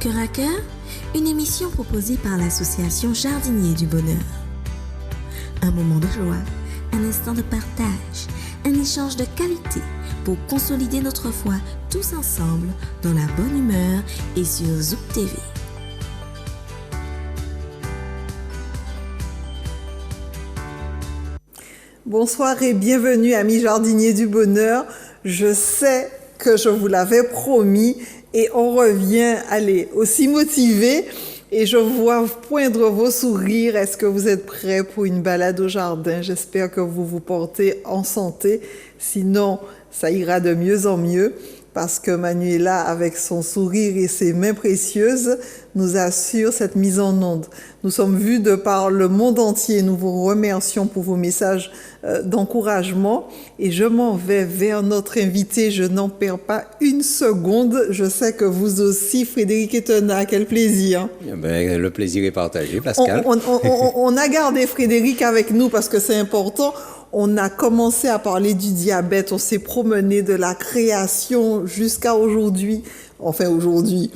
Cœur à cœur, une émission proposée par l'association Jardiniers du Bonheur. Un moment de joie, un instant de partage, un échange de qualité pour consolider notre foi tous ensemble dans la bonne humeur et sur Zouk TV. Bonsoir et bienvenue amis jardiniers du bonheur. Je sais que je vous l'avais promis et on revient, aussi motivés et je vois poindre vos sourires. Est-ce que vous êtes prêts pour une balade au jardin? J'espère que vous vous portez en santé. Sinon, ça ira de mieux en mieux parce que Manuela, avec son sourire et ses mains précieuses, nous assure cette mise en onde. Nous sommes vus de par le monde entier. Nous vous remercions pour vos messages d'encouragement. Et je m'en vais vers notre invité. Je n'en perds pas une seconde. Je sais que vous aussi, Frédéric Etena, quel plaisir. Le plaisir est partagé, Pascal. On a gardé Frédéric avec nous parce que c'est important. On a commencé à parler du diabète, on s'est promené de la création jusqu'à aujourd'hui. Enfin aujourd'hui,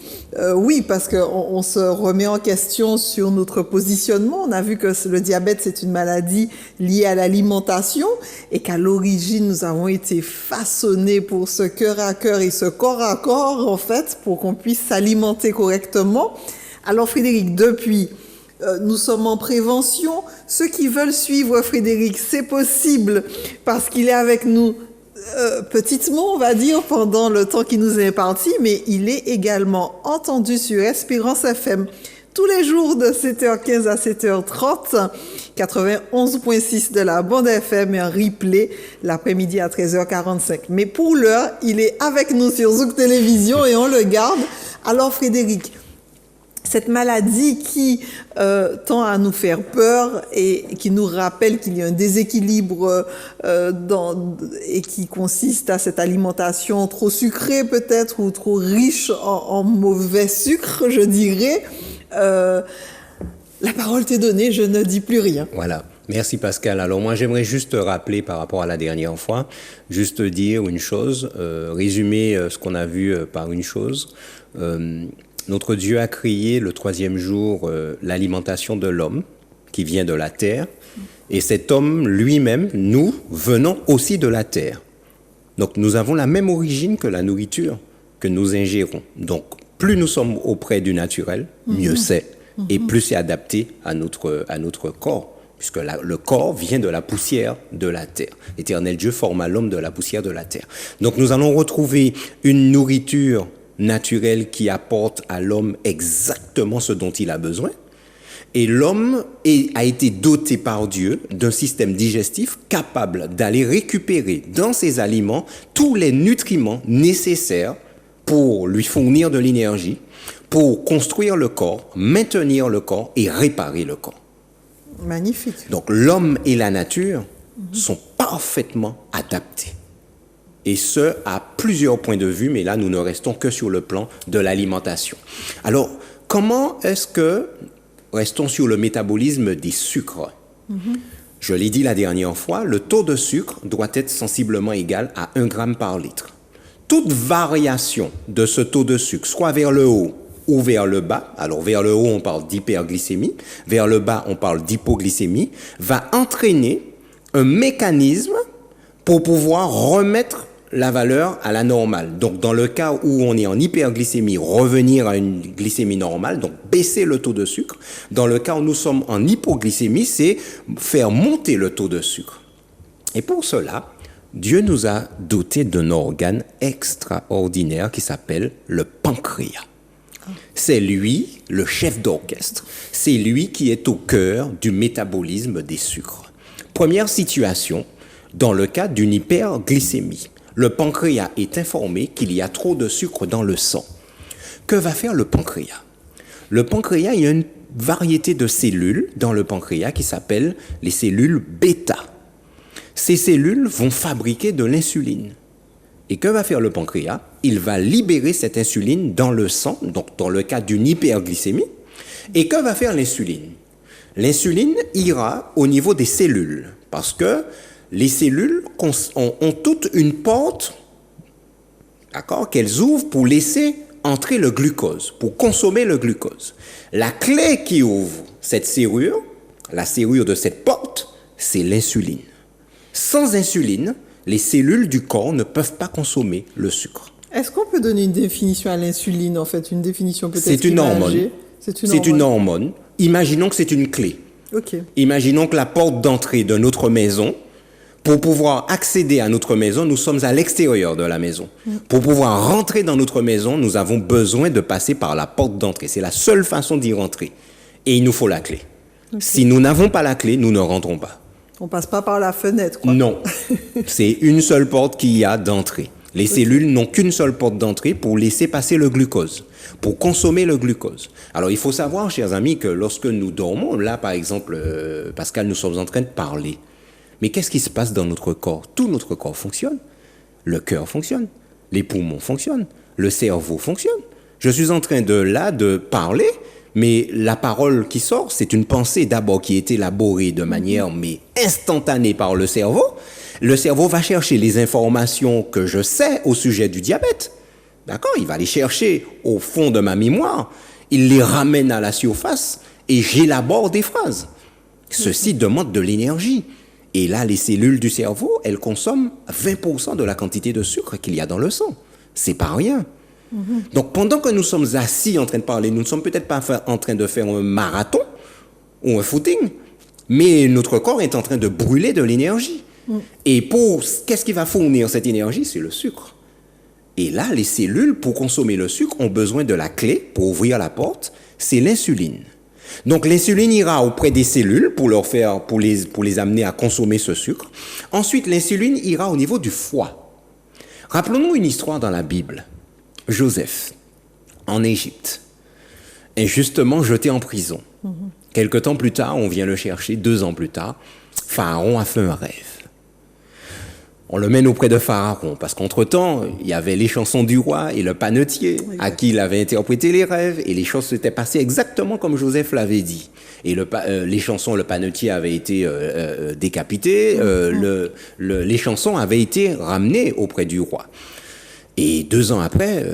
oui, parce qu'on se remet en question sur notre positionnement. On a vu que le diabète, c'est une maladie liée à l'alimentation et qu'à l'origine, nous avons été façonnés pour ce cœur à cœur et ce corps à corps, en fait, pour qu'on puisse s'alimenter correctement. Alors Frédéric, depuis... nous sommes en prévention. Ceux qui veulent suivre Frédéric, c'est possible parce qu'il est avec nous petitement, on va dire, pendant le temps qui nous est imparti, mais il est également entendu sur Espérance FM tous les jours de 7h15 à 7h30, 91.6 de la bande FM et un replay l'après-midi à 13h45. Mais pour l'heure, il est avec nous sur Zouk Télévision et on le garde. Alors Frédéric, cette maladie qui tend à nous faire peur et qui nous rappelle qu'il y a un déséquilibre et qui consiste à cette alimentation trop sucrée peut-être ou trop riche en mauvais sucre, je dirais. La parole t'est donnée, je ne dis plus rien. Voilà. Merci Pascal. Alors moi j'aimerais juste rappeler par rapport à la dernière fois, juste dire une chose, résumer ce qu'on a vu par une chose. Notre Dieu a créé le troisième jour l'alimentation de l'homme qui vient de la terre. Et cet homme lui-même, nous, venons aussi de la terre. Donc nous avons la même origine que la nourriture que nous ingérons. Donc plus nous sommes auprès du naturel, mieux c'est. Et plus c'est adapté à notre corps. Puisque le corps vient de la poussière de la terre. L'Éternel Dieu forma l'homme de la poussière de la terre. Donc nous allons retrouver une nourriture naturel qui apporte à l'homme exactement ce dont il a besoin. Et l'homme a été doté par Dieu d'un système digestif capable d'aller récupérer dans ses aliments tous les nutriments nécessaires pour lui fournir de l'énergie, pour construire le corps, maintenir le corps et réparer le corps. Magnifique. Donc l'homme et la nature sont parfaitement adaptés. Et ce, à plusieurs points de vue, mais là, nous ne restons que sur le plan de l'alimentation. Alors, comment est-ce que restons sur le métabolisme des sucres? Je l'ai dit la dernière fois, le taux de sucre doit être sensiblement égal à 1 gramme par litre. Toute variation de ce taux de sucre, soit vers le haut ou vers le bas, alors vers le haut, on parle d'hyperglycémie, vers le bas, on parle d'hypoglycémie, va entraîner un mécanisme pour pouvoir remettre la valeur à la normale. Donc, dans le cas où on est en hyperglycémie, revenir à une glycémie normale, donc baisser le taux de sucre. Dans le cas où nous sommes en hypoglycémie, c'est faire monter le taux de sucre. Et pour cela, Dieu nous a dotés d'un organe extraordinaire qui s'appelle le pancréas. C'est lui, le chef d'orchestre. C'est lui qui est au cœur du métabolisme des sucres. Première situation, dans le cas d'une hyperglycémie. Le pancréas est informé qu'il y a trop de sucre dans le sang. Que va faire le pancréas? Le pancréas, il y a une variété de cellules dans le pancréas qui s'appellent les cellules bêta. Ces cellules vont fabriquer de l'insuline. Et que va faire le pancréas? Il va libérer cette insuline dans le sang, donc dans le cas d'une hyperglycémie. Et que va faire l'insuline? L'insuline ira au niveau des cellules, parce que les cellules ont toutes une porte, d'accord, qu'elles ouvrent pour laisser entrer le glucose, pour consommer le glucose. La clé qui ouvre cette serrure, la serrure de cette porte, c'est l'insuline. Sans insuline, les cellules du corps ne peuvent pas consommer le sucre. Est-ce qu'on peut donner une définition à l'insuline, en fait, une définition peut-être C'est une hormone. imagée? C'est une hormone. Imaginons que c'est une clé. Ok. Imaginons que la porte d'entrée de notre maison, pour pouvoir accéder à notre maison, nous sommes à l'extérieur de la maison. Pour pouvoir rentrer dans notre maison, nous avons besoin de passer par la porte d'entrée. C'est la seule façon d'y rentrer. Et il nous faut la clé. Okay. Si nous n'avons pas la clé, nous ne rentrons pas. On passe pas par la fenêtre, quoi. Non. C'est une seule porte qu'il y a d'entrée. Les cellules n'ont qu'une seule porte d'entrée pour laisser passer le glucose, pour consommer le glucose. Alors, il faut savoir, chers amis, que lorsque nous dormons, là, par exemple, Pascal, nous sommes en train de parler. Mais qu'est-ce qui se passe dans notre corps? Tout notre corps fonctionne. Le cœur fonctionne. Les poumons fonctionnent. Le cerveau fonctionne. Je suis en train de parler, mais la parole qui sort, c'est une pensée d'abord qui est élaborée de manière mais instantanée par le cerveau. Le cerveau va chercher les informations que je sais au sujet du diabète. D'accord? Il va les chercher au fond de ma mémoire. Il les ramène à la surface et j'élabore des phrases. Ceci demande de l'énergie. Et là, les cellules du cerveau, elles consomment 20% de la quantité de sucre qu'il y a dans le sang. C'est pas rien. Donc, pendant que nous sommes assis en train de parler, nous ne sommes peut-être pas en train de faire un marathon ou un footing, mais notre corps est en train de brûler de l'énergie. Et qu'est-ce qui va fournir cette énergie? C'est le sucre. Et là, les cellules, pour consommer le sucre, ont besoin de la clé pour ouvrir la porte, c'est l'insuline. Donc, l'insuline ira auprès des cellules pour les amener à consommer ce sucre. Ensuite, l'insuline ira au niveau du foie. Rappelons-nous une histoire dans la Bible. Joseph, en Égypte, est justement jeté en prison. Quelque temps plus tard, on vient le chercher, 2 ans plus tard, Pharaon a fait un rêve. On le mène auprès de Pharaon, parce qu'entre-temps, il y avait les chansons du roi et le panetier, à qui il avait interprété les rêves, et les choses s'étaient passées exactement comme Joseph l'avait dit. Et les chansons, le panetier avait été décapité, les chansons avaient été ramenées auprès du roi. Et 2 ans après,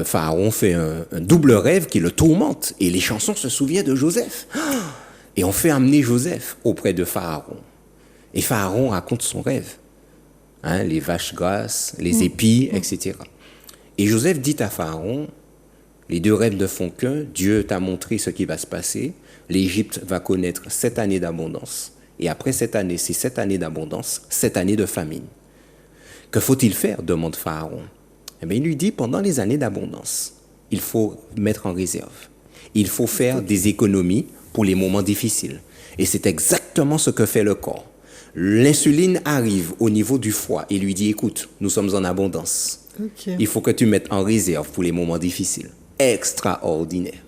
Pharaon fait un double rêve qui le tourmente, et les chansons se souviennent de Joseph. Et on fait amener Joseph auprès de Pharaon. Et Pharaon raconte son rêve. Hein, les vaches grasses, les épis, etc. Et Joseph dit à Pharaon, les 2 rêves ne font qu'un, Dieu t'a montré ce qui va se passer, l'Égypte va connaître 7 années d'abondance, et après cette année, c'est 7 années d'abondance, 7 années de famine. Que faut-il faire? Demande Pharaon. Eh bien, il lui dit, pendant les années d'abondance, il faut mettre en réserve. Il faut faire des économies pour les moments difficiles. Et c'est exactement ce que fait le corps. L'insuline arrive au niveau du foie et lui dit, écoute, nous sommes en abondance. Okay. Il faut que tu mettes en réserve pour les moments difficiles. Extraordinaire.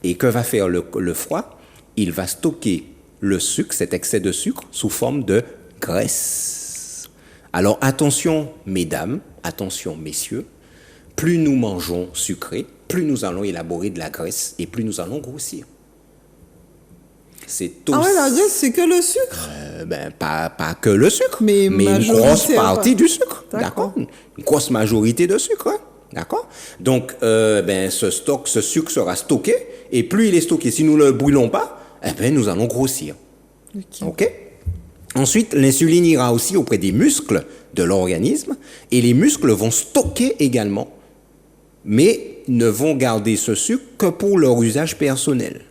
Et que va faire le foie? Il va stocker le sucre, cet excès de sucre, sous forme de graisse. Alors attention, mesdames, attention, messieurs, plus nous mangeons sucré, plus nous allons élaborer de la graisse et plus nous allons grossir. Ah ouais, la graisse, c'est que le sucre? Pas que le sucre, mais une grosse partie du sucre. D'accord. Une grosse majorité de sucre. Hein? D'accord. Donc, ce sucre sera stocké, et plus il est stocké, si nous ne le brûlons pas, nous allons grossir. OK? Ensuite, l'insuline ira aussi auprès des muscles de l'organisme, et les muscles vont stocker également, mais ne vont garder ce sucre que pour leur usage personnel.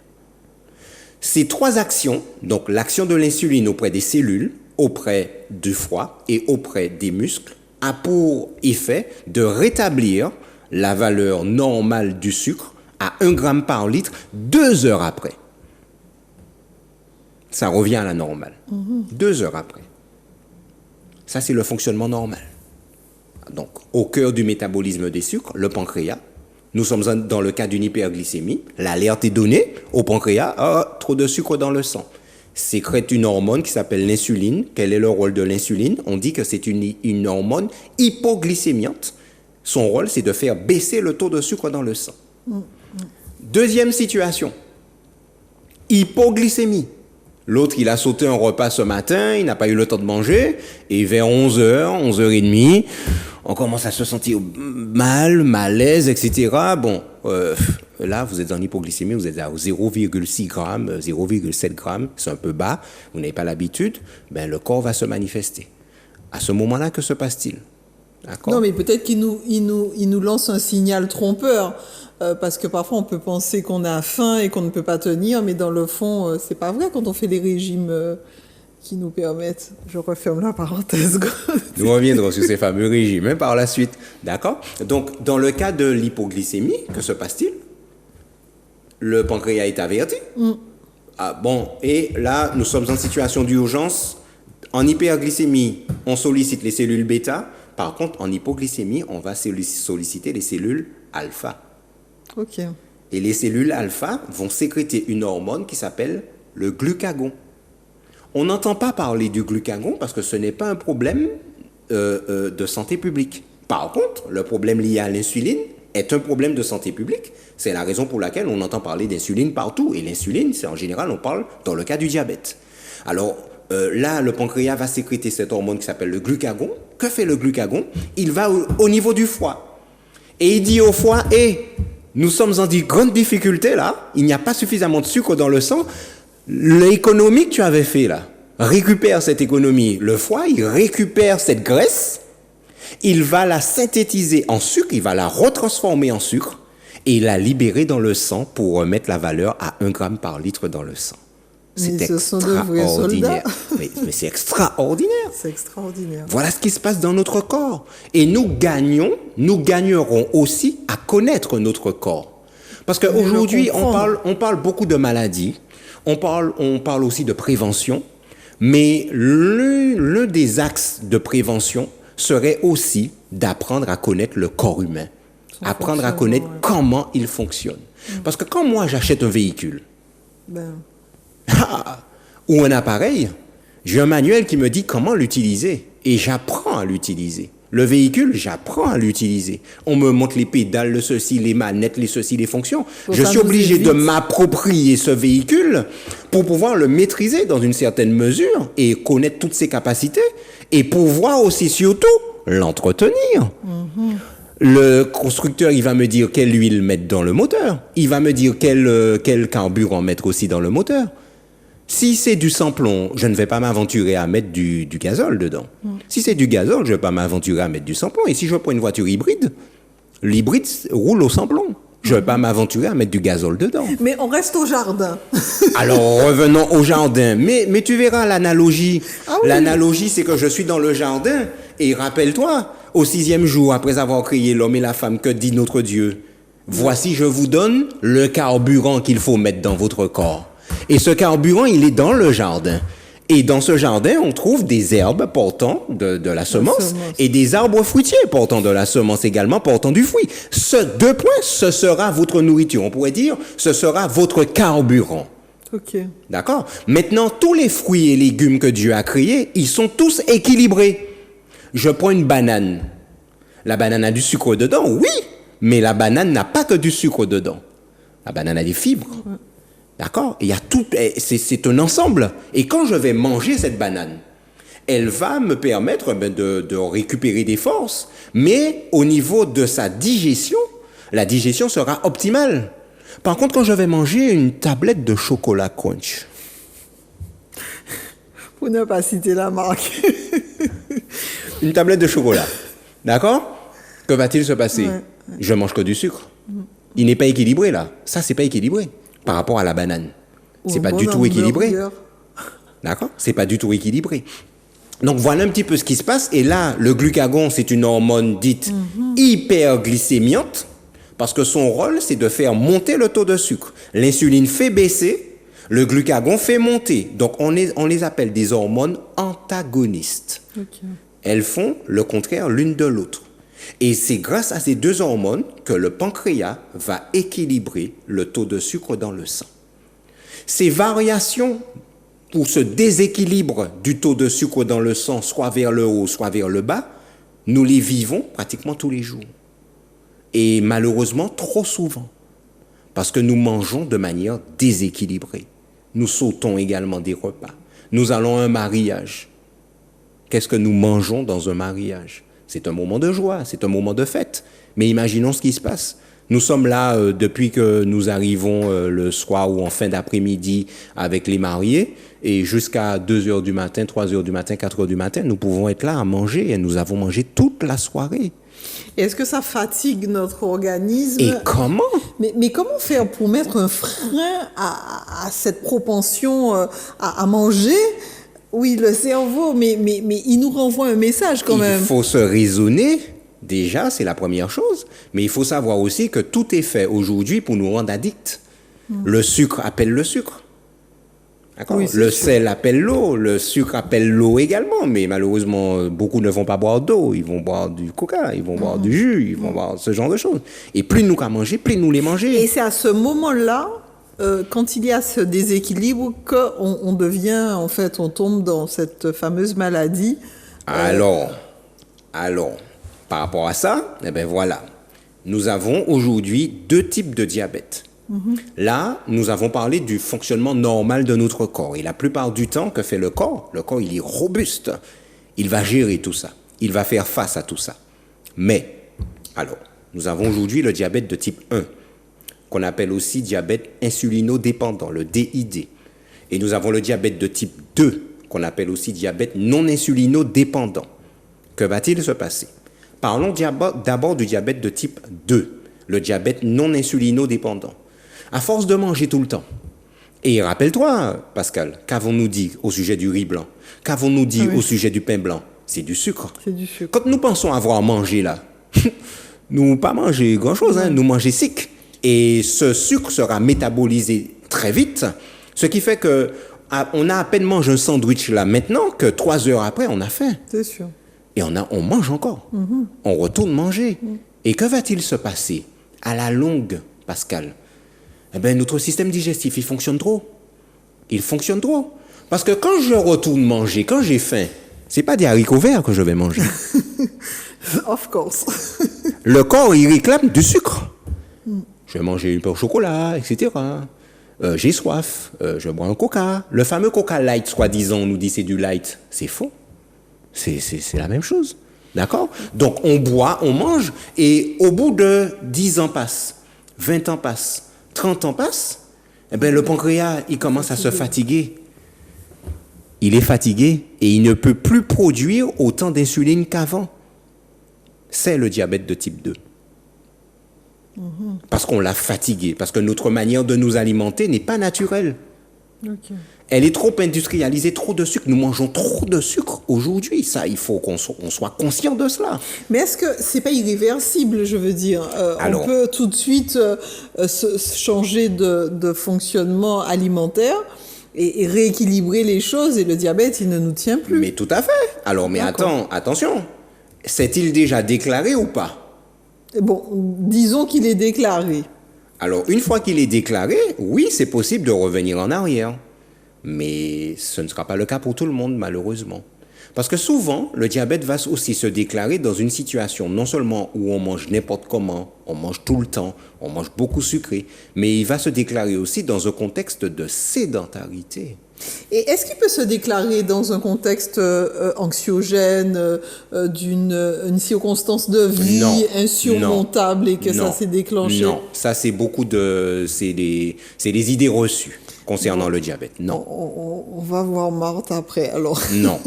Ces 3 actions, donc l'action de l'insuline auprès des cellules, auprès du foie et auprès des muscles, a pour effet de rétablir la valeur normale du sucre à 1 gramme par litre 2 heures après. Ça revient à la normale. 2 heures après. Ça, c'est le fonctionnement normal. Donc, au cœur du métabolisme des sucres, le pancréas. Nous sommes dans le cas d'une hyperglycémie. L'alerte est donnée au pancréas. Trop de sucre dans le sang. Sécrète une hormone qui s'appelle l'insuline. Quel est le rôle de l'insuline? On dit que c'est une hormone hypoglycémiante. Son rôle, c'est de faire baisser le taux de sucre dans le sang. Deuxième situation. Hypoglycémie. L'autre, il a sauté un repas ce matin, il n'a pas eu le temps de manger, et vers 11h, 11h30, on commence à se sentir mal, malaise, etc. Bon, là, vous êtes en hypoglycémie, vous êtes à 0,6 grammes, 0,7 grammes, c'est un peu bas, vous n'avez pas l'habitude, ben, le corps va se manifester. À ce moment-là, que se passe-t-il? D'accord? Non, mais peut-être qu'il nous lance un signal trompeur. Parce que parfois on peut penser qu'on a faim et qu'on ne peut pas tenir, mais dans le fond, c'est pas vrai quand on fait des régimes qui nous permettent. Je referme la parenthèse. Nous reviendrons sur ces fameux régimes par la suite. D'accord? Donc, dans le cas de l'hypoglycémie, que se passe-t-il? Le pancréas est averti. Ah, bon, et là, nous sommes en situation d'urgence. En hyperglycémie, on sollicite les cellules bêta. Par contre, en hypoglycémie, on va solliciter les cellules alpha. Ok. Et les cellules alpha vont sécréter une hormone qui s'appelle le glucagon. On n'entend pas parler du glucagon parce que ce n'est pas un problème de santé publique. Par contre, le problème lié à l'insuline est un problème de santé publique. C'est la raison pour laquelle on entend parler d'insuline partout. Et l'insuline, c'est en général, on parle dans le cas du diabète. Alors là, le pancréas va sécréter cette hormone qui s'appelle le glucagon. Que fait le glucagon? Il va au niveau du foie. Et il dit au foie, nous sommes en grande difficulté là, il n'y a pas suffisamment de sucre dans le sang. L'économie que tu avais fait là, récupère cette économie. Le foie, il récupère cette graisse, il va la synthétiser en sucre, il va la retransformer en sucre et la libérer dans le sang pour remettre la valeur à 1 gramme par litre dans le sang. C'est extraordinaire. Mais c'est extraordinaire. C'est extraordinaire. Voilà ce qui se passe dans notre corps. Et nous gagnerons aussi à connaître notre corps. Parce qu'aujourd'hui, on parle beaucoup de maladies, on parle aussi de prévention, mais l'un des axes de prévention serait aussi d'apprendre à connaître le corps humain, apprendre à connaître comment il fonctionne. Parce que quand moi j'achète un véhicule, ou un appareil, j'ai un manuel qui me dit comment l'utiliser et j'apprends à l'utiliser. Le véhicule, j'apprends à l'utiliser. On me montre les pédales, le ceci, les manettes, les ceci, les fonctions. Je suis obligé de m'approprier ce véhicule pour pouvoir le maîtriser dans une certaine mesure et connaître toutes ses capacités et pouvoir aussi surtout l'entretenir. Le constructeur, il va me dire quelle huile mettre dans le moteur. Il va me dire quel carburant mettre aussi dans le moteur. Si c'est du sans-plomb, je ne vais pas m'aventurer à mettre du gazole dedans. Si c'est du gazole, je ne vais pas m'aventurer à mettre du sans-plomb. Et si je prends une voiture hybride, l'hybride roule au sans-plomb. Je ne vais pas m'aventurer à mettre du gazole dedans. Mais on reste au jardin. Alors, revenons au jardin. Mais tu verras l'analogie. Ah oui. L'analogie, c'est que je suis dans le jardin. Et rappelle-toi, au 6e jour, après avoir créé l'homme et la femme, que dit notre Dieu? Voici, je vous donne le carburant qu'il faut mettre dans votre corps. Et ce carburant, il est dans le jardin. Et dans ce jardin, on trouve des herbes portant de la semence et des arbres fruitiers portant de la semence également, portant du fruit. Ce 2 points, ce sera votre nourriture. On pourrait dire, ce sera votre carburant. Ok. D'accord? Maintenant, tous les fruits et légumes que Dieu a créés, ils sont tous équilibrés. Je prends une banane. La banane a du sucre dedans, oui, mais la banane n'a pas que du sucre dedans. La banane a des fibres. D'accord? Il y a tout, c'est un ensemble. Et quand je vais manger cette banane, elle va me permettre de récupérer des forces, mais au niveau de sa digestion, la digestion sera optimale. Par contre, quand je vais manger une tablette de chocolat crunch, pour ne pas citer la marque, une tablette de chocolat, d'accord? Que va-t-il se passer? Je mange que du sucre. Il n'est pas équilibré là. Ça, c'est pas équilibré. Par rapport à la banane. C'est pas du tout équilibré. D'accord? C'est pas du tout équilibré. Donc voilà un petit peu ce qui se passe. Et là, le glucagon, c'est une hormone dite hyperglycémiante parce que son rôle, c'est de faire monter le taux de sucre. L'insuline fait baisser, le glucagon fait monter. Donc on les appelle des hormones antagonistes. Okay. Elles font le contraire l'une de l'autre. Et c'est grâce à ces 2 hormones que le pancréas va équilibrer le taux de sucre dans le sang. Ces variations ou ce déséquilibre du taux de sucre dans le sang, soit vers le haut, soit vers le bas, nous les vivons pratiquement tous les jours. Et malheureusement, trop souvent. Parce que nous mangeons de manière déséquilibrée. Nous sautons également des repas. Nous allons à un mariage. Qu'est-ce que nous mangeons dans un mariage ? C'est un moment de joie, c'est un moment de fête. Mais imaginons ce qui se passe. Nous sommes là depuis que nous arrivons le soir ou en fin d'après-midi avec les mariés et jusqu'à 2 heures du matin, 3 heures du matin, 4 heures du matin, nous pouvons être là à manger et nous avons mangé toute la soirée. Et est-ce que ça fatigue notre organisme? Et comment? Mais comment faire pour mettre un frein à cette propension à manger? Oui, le cerveau, mais il nous renvoie un message quand même. Il faut se raisonner. Déjà, c'est la première chose. Mais il faut savoir aussi que tout est fait aujourd'hui pour nous rendre addicts. Le sucre appelle le sucre. D'accord? Oui, le sûr. sel appelle l'eau. Le sucre appelle l'eau également. Mais malheureusement, beaucoup ne vont pas boire d'eau. Ils vont boire du coca, ils vont boire du jus, ils vont boire ce genre de choses. Et plus nous qu'à manger, plus nous les manger. Et c'est à ce moment-là, quand il y a ce déséquilibre, qu'on devient, en fait, on tombe dans cette fameuse maladie. Alors, par rapport à ça, eh bien voilà, nous avons aujourd'hui 2 types de diabète. Là, nous avons parlé du fonctionnement normal de notre corps. Et la plupart du temps, que fait le corps, il est robuste. Il va gérer tout ça. Il va faire face à tout ça. Mais, alors, nous avons aujourd'hui le diabète de type 1, qu'on appelle aussi diabète insulinodépendant, le DID. Et nous avons le diabète de type 2, qu'on appelle aussi diabète non insulinodépendant. Que va-t-il se passer? Parlons d'abord du diabète de type 2, le diabète non insulinodépendant. À force de manger tout le temps, et rappelle-toi, Pascal, qu'avons-nous dit au sujet du riz blanc? Qu'avons-nous dit au sujet du pain blanc? C'est du sucre. C'est du sucre. Quand nous pensons avoir mangé là, nous pas manger grand-chose, nous manger sec. Et ce sucre sera métabolisé très vite, ce qui fait que on a à peine mangé un sandwich là maintenant que 3 heures après, on a faim. C'est sûr. Et on mange encore. On retourne manger. Et que va-t-il se passer à la longue, Pascal? Eh bien, notre système digestif, il fonctionne trop. Il fonctionne trop. Parce que quand je retourne manger, quand j'ai faim, c'est pas des haricots verts que je vais manger. Of course. Le corps, il réclame du sucre. Je vais manger une pain au chocolat, etc. J'ai soif, je bois un coca. Le fameux coca light, soi-disant, on nous dit c'est du light. C'est faux. C'est la même chose. D'accord? Donc, on boit, on mange, et au bout de 10 ans passent, 20 ans passent, 30 ans passent, eh bien, le pancréas, il commence à se fatiguer. Il est fatigué et il ne peut plus produire autant d'insuline qu'avant. C'est le diabète de type 2. Parce qu'on l'a fatigué, parce que notre manière de nous alimenter n'est pas naturelle. Okay. Elle est trop industrialisée, trop de sucre. Nous mangeons trop de sucre aujourd'hui. Ça, il faut qu'on soit conscient de cela. Mais est-ce que c'est pas irréversible, je veux dire Alors, on peut tout de suite changer de fonctionnement alimentaire et rééquilibrer les choses et le diabète, il ne nous tient plus. Mais tout à fait. Alors, mais attention. C'est-il déjà déclaré ou pas? Bon, disons qu'il est déclaré. Alors, une fois qu'il est déclaré, oui, c'est possible de revenir en arrière. Mais ce ne sera pas le cas pour tout le monde, malheureusement. Parce que souvent, le diabète va aussi se déclarer dans une situation non seulement où on mange n'importe comment, on mange tout le temps, on mange beaucoup sucré, mais il va se déclarer aussi dans un contexte de sédentarité. Et est-ce qu'il peut se déclarer dans un contexte anxiogène, une circonstance de vie insurmontable et que ça s'est déclenché? Non, ça c'est c'est des idées reçues concernant le diabète. Non. On va voir Marthe après, alors. Non,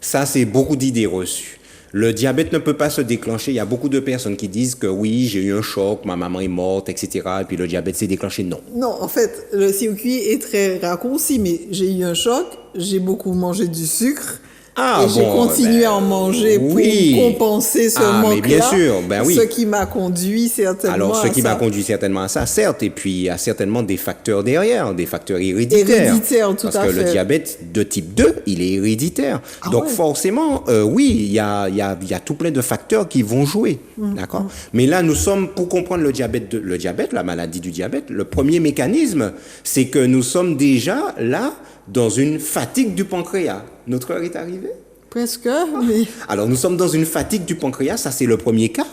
ça c'est beaucoup d'idées reçues. Le diabète ne peut pas se déclencher. Il y a beaucoup de personnes qui disent que oui, j'ai eu un choc, ma maman est morte, etc. Et puis le diabète s'est déclenché. Non. Non, en fait, le circuit est très raccourci, mais j'ai eu un choc, j'ai beaucoup mangé du sucre. Et j'ai continué à en manger pour compenser ce manque-là. Mais bien sûr, oui. Ce qui m'a conduit certainement à ça. Alors, ce qui m'a conduit certainement à ça, certes, et puis il y a certainement des facteurs derrière, des facteurs héréditaires. Héréditaires, tout à fait. Parce que le diabète de type 2, il est héréditaire. Donc forcément, oui, il y a tout plein de facteurs qui vont jouer. D'accord? Mais là, nous sommes, pour comprendre le diabète, la maladie du diabète, le premier mécanisme, c'est que nous sommes déjà là dans une fatigue du pancréas. Notre heure est arrivée? Presque, mais... Alors, nous sommes dans une fatigue du pancréas, ça c'est le premier cas.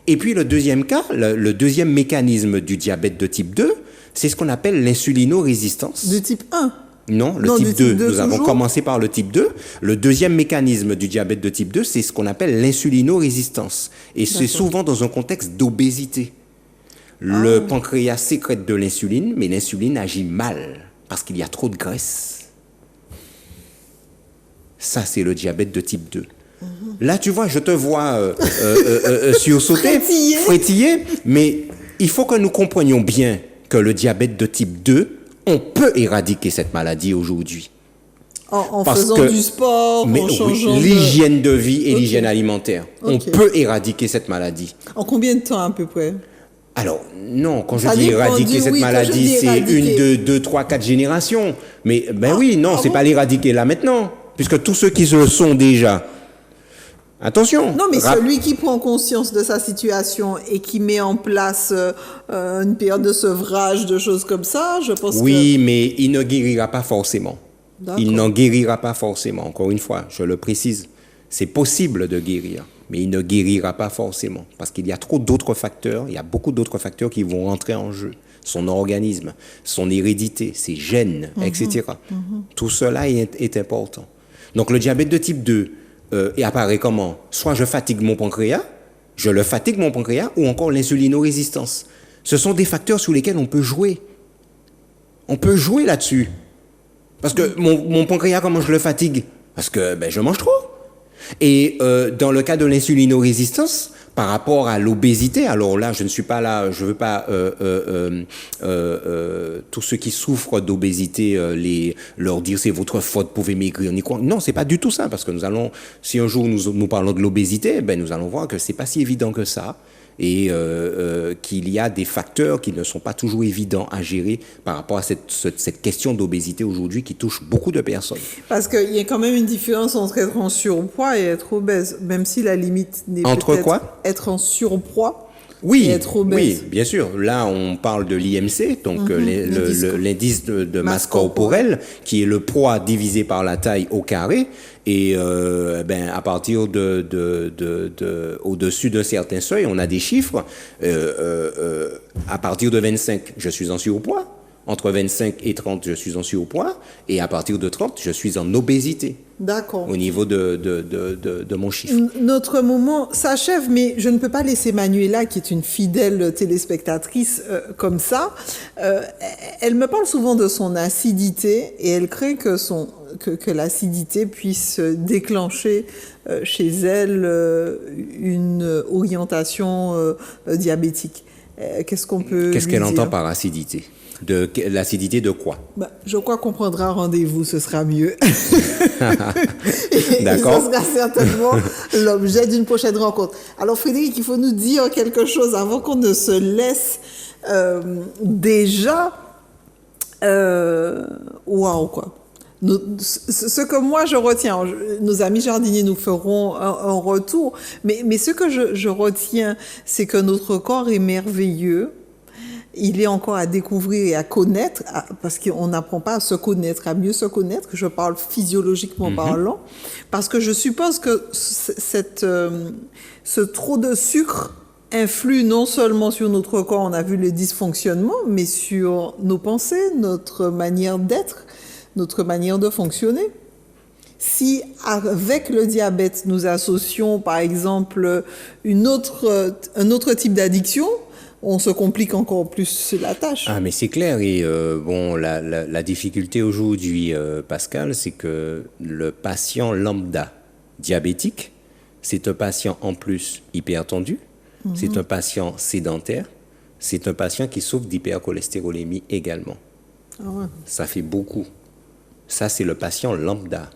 Et puis le deuxième cas, le deuxième mécanisme du diabète de type 2, c'est ce qu'on appelle l'insulinorésistance. De type 1? Non, le Non, type du 2. type 2 Nous avons toujours? commencé par le type 2. Le deuxième mécanisme du diabète de type 2, c'est ce qu'on appelle l'insulinorésistance. Et c'est souvent dans un contexte d'obésité. Le pancréas sécrète de l'insuline, mais l'insuline agit mal parce qu'il y a trop de graisse. Ça, c'est le diabète de type 2. Là, tu vois, je te vois sursauter, frétiller, mais il faut que nous comprenions bien que le diabète de type 2, on peut éradiquer cette maladie aujourd'hui. En Parce faisant que- du sport, Mais en oui, changeant l'hygiène de vie et Ok. l'hygiène alimentaire. On Ok. peut éradiquer cette maladie. En combien de temps à peu près? Alors, non, quand je Ça dis dépend, éradiquer dit cette oui, quand je maladie, dis c'est éradiquer. 1, 2, 3, 4 générations. Mais ben oui, non, c'est pas l'éradiquer là maintenant. Puisque tous ceux qui se le sont déjà. Attention. Non, mais rap- celui qui prend conscience de sa situation et qui met en place une période de sevrage, de choses comme ça, je pense Oui, mais il ne guérira pas forcément. D'accord. Il n'en guérira pas forcément. Encore une fois, je le précise. C'est possible de guérir, mais il ne guérira pas forcément. Parce qu'il y a trop d'autres facteurs, il y a beaucoup d'autres facteurs qui vont rentrer en jeu. Son organisme, son hérédité, ses gènes, etc. Tout cela est important. Donc le diabète de type 2 il apparaît comment? Soit je fatigue mon pancréas, je le fatigue mon pancréas, ou encore l'insulinorésistance. Ce sont des facteurs sur lesquels on peut jouer. On peut jouer là-dessus. Parce que mon pancréas, comment je le fatigue? Parce que ben, je mange trop. Et dans le cas de l'insulinorésistance, par rapport à l'obésité, alors là, je ne suis pas là, je veux pas tous ceux qui souffrent d'obésité leur dire c'est votre faute, vous pouvez maigrir ni quoi. Non, c'est pas du tout ça, parce que nous allons, si un jour nous parlons de l'obésité, ben nous allons voir que c'est pas si évident que ça. Et qu'il y a des facteurs qui ne sont pas toujours évidents à gérer par rapport à cette question d'obésité aujourd'hui qui touche beaucoup de personnes. Parce qu'il y a quand même une différence entre être en surpoids et être obèse, même si la limite n'est Entre peut-être quoi? être en surpoids Oui, et être obèse. oui, bien sûr. Là, on parle de l'IMC, donc l'indice de masse corporelle, qui est le poids divisé par la taille au carré. Et ben, à partir au-dessus d'un certain seuil, on a des chiffres. À partir de 25, je suis en surpoids. Entre 25 et 30, je suis en surpoids. Et à partir de 30, je suis en obésité. D'accord. Au niveau de mon chiffre. Notre moment s'achève, mais je ne peux pas laisser Manuela, qui est une fidèle téléspectatrice, comme ça. Elle me parle souvent de son acidité et elle craint que l'acidité puisse déclencher chez elle une orientation diabétique. Qu'est-ce qu'on peut Qu'est-ce lui qu'elle dire? entend par acidité? L'acidité de quoi? Je crois qu'on prendra rendez-vous, ce sera mieux. D'accord. Et ce sera certainement l'objet d'une prochaine rencontre. Alors Frédéric, il faut nous dire quelque chose avant qu'on ne se laisse déjà. Waouh, quoi. Ce que moi je retiens, nos amis jardiniers nous feront un retour, mais ce que je retiens, c'est que notre corps est merveilleux. Il est encore à découvrir et à connaître, parce qu'on n'apprend pas à se connaître, à mieux se connaître, je parle physiologiquement parlant, parce que je suppose que ce trop de sucre influe non seulement sur notre corps, on a vu le dysfonctionnement, mais sur nos pensées, notre manière d'être, notre manière de fonctionner. Si avec le diabète, nous associons par exemple un autre type d'addiction, on se complique encore plus la tâche. Ah, mais c'est clair. Et bon, la difficulté aujourd'hui, Pascal, c'est que le patient lambda diabétique, c'est un patient en plus hypertendu, c'est un patient sédentaire, c'est un patient qui souffre d'hypercholestérolémie également. Ah ouais. Ça fait beaucoup. Ça, c'est le patient lambda.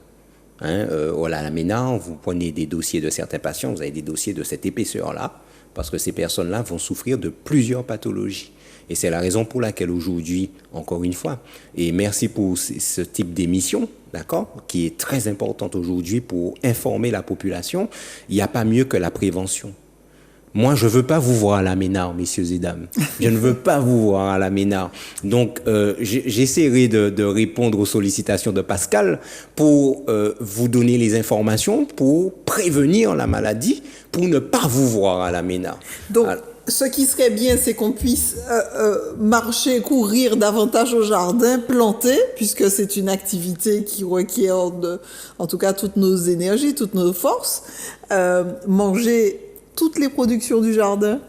Voilà, à la MENA, vous prenez des dossiers de certains patients, vous avez des dossiers de cette épaisseur-là, parce que ces personnes-là vont souffrir de plusieurs pathologies. Et c'est la raison pour laquelle aujourd'hui, encore une fois, et merci pour ce type d'émission, d'accord, qui est très importante aujourd'hui pour informer la population, il n'y a pas mieux que la prévention. Moi, je ne veux pas vous voir à la Ménard, messieurs et dames. Je ne veux pas vous voir à la Ménard. Donc, j'essaierai de répondre aux sollicitations de Pascal pour vous donner les informations, pour prévenir la maladie, pour ne pas vous voir à la Ménard. Donc, ce qui serait bien, c'est qu'on puisse marcher, courir davantage au jardin, planter, puisque c'est une activité qui requiert, en tout cas, toutes nos énergies, toutes nos forces. Manger toutes les productions du jardin,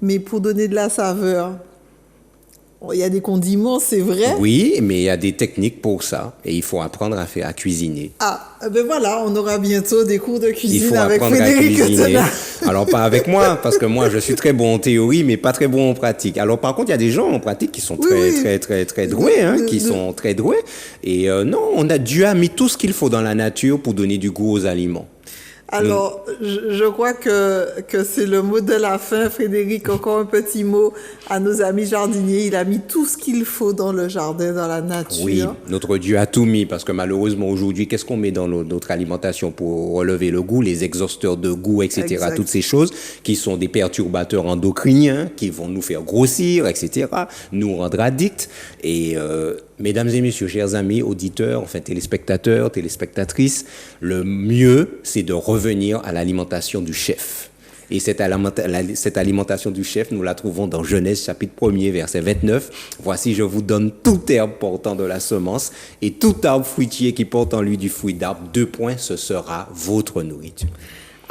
mais pour donner de la saveur. Il y a des condiments, c'est vrai. Oui, mais il y a des techniques pour ça. Et il faut apprendre à cuisiner. Ah, ben voilà, on aura bientôt des cours de Il cuisine faut avec apprendre à Frédéric cuisiner. Quetena. Alors, pas avec moi, parce que moi, je suis très bon en théorie, mais pas très bon en pratique. Alors, par contre, il y a des gens en pratique qui sont très doués, hein, qui sont très doués. Et non, Dieu a mis tout ce qu'il faut dans la nature pour donner du goût aux aliments. Alors, je crois que c'est le mot de la fin. Frédéric, encore un petit mot à nos amis jardiniers. Il a mis tout ce qu'il faut dans le jardin, dans la nature. Oui, notre Dieu a tout mis, parce que malheureusement, aujourd'hui, qu'est-ce qu'on met dans notre alimentation pour relever le goût? Les exhausteurs de goût, etc. Exact. Toutes ces choses qui sont des perturbateurs endocriniens, qui vont nous faire grossir, etc., nous rendre addicts. Et mesdames et messieurs, chers amis, auditeurs, enfin téléspectateurs, téléspectatrices, le mieux, c'est de revenir à l'alimentation du chef. Et cette alimentation du chef, nous la trouvons dans Genèse chapitre 1er, verset 29. Voici, je vous donne toute herbe portant de la semence et tout arbre fruitier qui porte en lui du fruit d'arbre. 2 points, ce sera votre nourriture.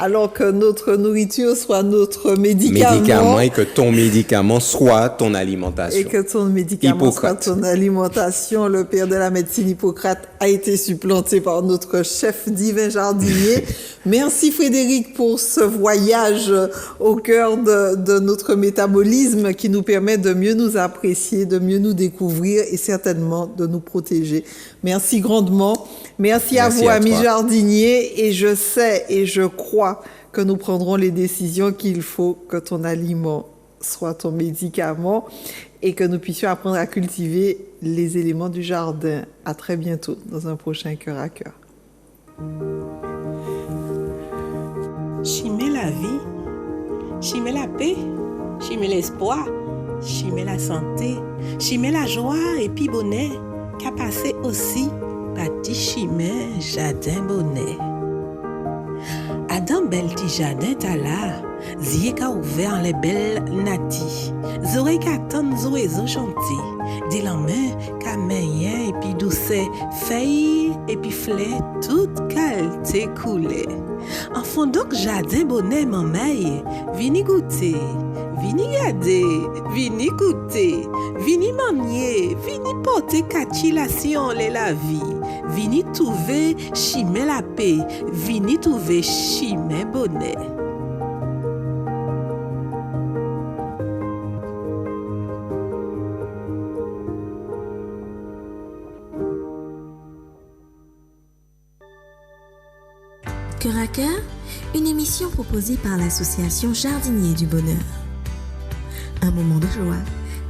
Alors que notre nourriture soit notre médicament. Et que ton médicament soit ton alimentation. Et que ton médicament soit ton alimentation. Le père de la médecine Hippocrate a été supplanté par notre chef divin jardinier. Merci Frédéric pour ce voyage au cœur de notre métabolisme qui nous permet de mieux nous apprécier, de mieux nous découvrir et certainement de nous protéger. Merci grandement. Merci à vous, amis jardiniers. Et je sais et je crois que nous prendrons les décisions qu'il faut, que ton aliment soit ton médicament et que nous puissions apprendre à cultiver les éléments du jardin. À très bientôt dans un prochain Cœur à Cœur. Chimer la vie, chimer la paix, chimer l'espoir, chimer la santé, chimer la joie et puis bonheur, qu'a passé aussi Pati chimé jardin bonnet. Adam bel ti jardin ta là, zie ka ouvert les belles nati. Zore ka ton zoezo chanti, di la main ka menyen et puis douce, feuille et puis fleur toute qualité coulée. En fond donc jardin bonnet mamay, vini goûter, vini garder, vini goûter, vini manier, vini porter catilation la vie, vini trouver chimé la paix, vini trouver chimé bonnet. Cœur à Cœur, une émission proposée par l'association Jardinier du Bonheur. Un moment de joie,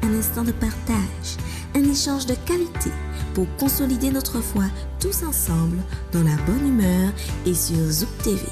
un instant de partage, un échange de qualité pour consolider notre foi tous ensemble dans la bonne humeur et sur Zouk TV.